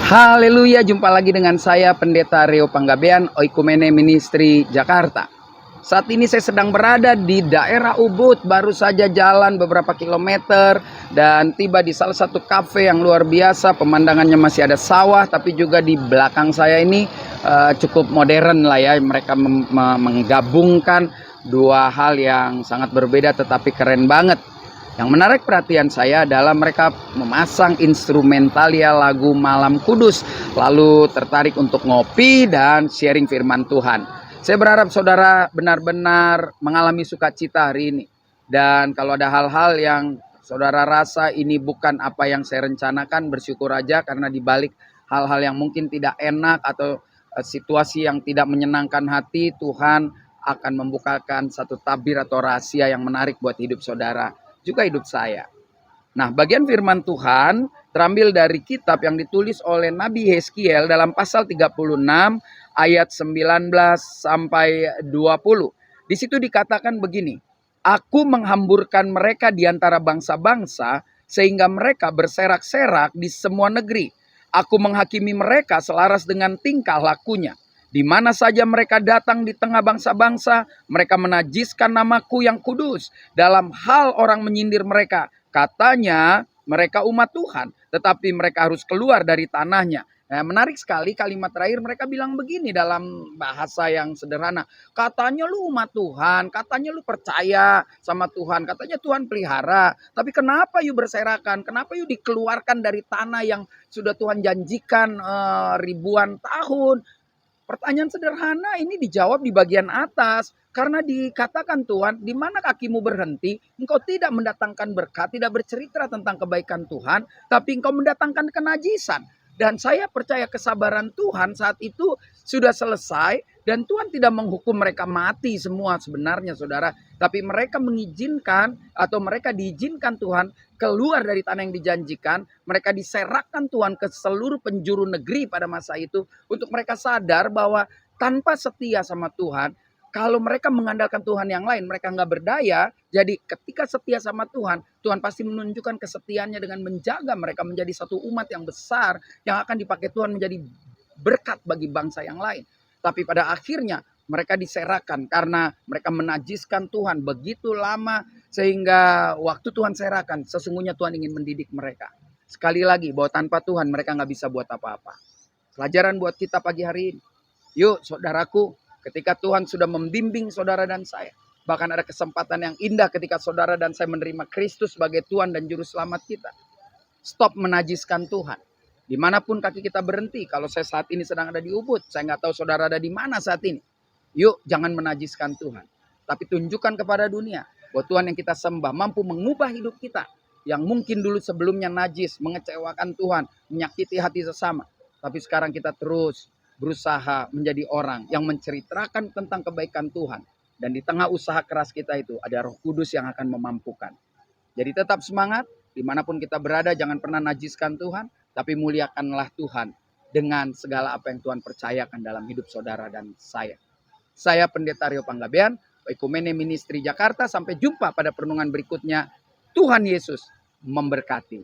Haleluya, jumpa lagi dengan saya Pendeta Rio Panggabean, Oikumene Ministry Jakarta. Saat ini saya sedang berada di daerah Ubud, baru saja jalan beberapa kilometer dan tiba di salah satu kafe yang luar biasa. Pemandangannya masih ada sawah, tapi juga di belakang saya ini cukup modern lah ya. Mereka menggabungkan dua hal yang sangat berbeda tetapi keren banget. Yang menarik perhatian saya adalah mereka memasang instrumentalia lagu Malam Kudus. Lalu tertarik untuk ngopi dan sharing firman Tuhan. Saya berharap saudara benar-benar mengalami sukacita hari ini. Dan kalau ada hal-hal yang saudara rasa ini bukan apa yang saya rencanakan, bersyukur aja karena dibalik hal-hal yang mungkin tidak enak atau situasi yang tidak menyenangkan hati, Tuhan akan membukakan satu tabir atau rahasia yang menarik buat hidup saudara, juga hidup saya. Nah, bagian firman Tuhan terambil dari kitab yang ditulis oleh Nabi Yeskiel dalam pasal 36 ayat 19 sampai 20. Di situ dikatakan begini, "Aku menghamburkan mereka di antara bangsa-bangsa sehingga mereka berserak-serak di semua negeri. Aku menghakimi mereka selaras dengan tingkah lakunya. Di mana saja mereka datang di tengah bangsa-bangsa, mereka menajiskan namaku yang kudus. Dalam hal orang menyindir mereka, katanya mereka umat Tuhan, tetapi mereka harus keluar dari tanahnya." Nah, menarik sekali kalimat terakhir mereka bilang begini dalam bahasa yang sederhana. Katanya lu umat Tuhan, katanya lu percaya sama Tuhan, katanya Tuhan pelihara. Tapi kenapa you berserakan? Kenapa you dikeluarkan dari tanah yang sudah Tuhan janjikan ribuan tahun? Pertanyaan sederhana ini dijawab di bagian atas. Karena dikatakan Tuhan, di mana kakimu berhenti, engkau tidak mendatangkan berkat, tidak bercerita tentang kebaikan Tuhan, tapi engkau mendatangkan kenajisan. Dan saya percaya kesabaran Tuhan saat itu sudah selesai dan Tuhan tidak menghukum mereka mati semua sebenarnya saudara. Tapi mereka mengizinkan atau mereka diizinkan Tuhan keluar dari tanah yang dijanjikan. Mereka diserahkan Tuhan ke seluruh penjuru negeri pada masa itu. Untuk mereka sadar bahwa tanpa setia sama Tuhan, kalau mereka mengandalkan Tuhan yang lain, mereka nggak berdaya. Jadi ketika setia sama Tuhan, Tuhan pasti menunjukkan kesetiaannya dengan menjaga mereka menjadi satu umat yang besar, yang akan dipakai Tuhan menjadi berkat bagi bangsa yang lain. Tapi pada akhirnya mereka diserahkan karena mereka menajiskan Tuhan begitu lama, sehingga waktu Tuhan serahkan, sesungguhnya Tuhan ingin mendidik mereka. Sekali lagi, bahwa tanpa Tuhan mereka nggak bisa buat apa-apa. Pelajaran buat kita pagi hari ini. Yuk saudaraku, ketika Tuhan sudah membimbing saudara dan saya, bahkan ada kesempatan yang indah ketika saudara dan saya menerima Kristus sebagai Tuhan dan Juru Selamat kita. Stop menajiskan Tuhan. Dimanapun kaki kita berhenti, kalau saya saat ini sedang ada di Ubud, saya nggak tahu saudara ada di mana saat ini. Yuk jangan menajiskan Tuhan. Tapi tunjukkan kepada dunia bahwa Tuhan yang kita sembah mampu mengubah hidup kita. Yang mungkin dulu sebelumnya najis, mengecewakan Tuhan, menyakiti hati sesama. Tapi sekarang kita terus berusaha menjadi orang yang menceritakan tentang kebaikan Tuhan. Dan di tengah usaha keras kita itu ada Roh Kudus yang akan memampukan. Jadi tetap semangat, dimanapun kita berada jangan pernah najiskan Tuhan, tapi muliakanlah Tuhan dengan segala apa yang Tuhan percayakan dalam hidup saudara dan saya. Saya Pendeta Rio Panggabean, Oikumene Ministry Jakarta. Sampai jumpa pada perenungan berikutnya. Tuhan Yesus memberkati.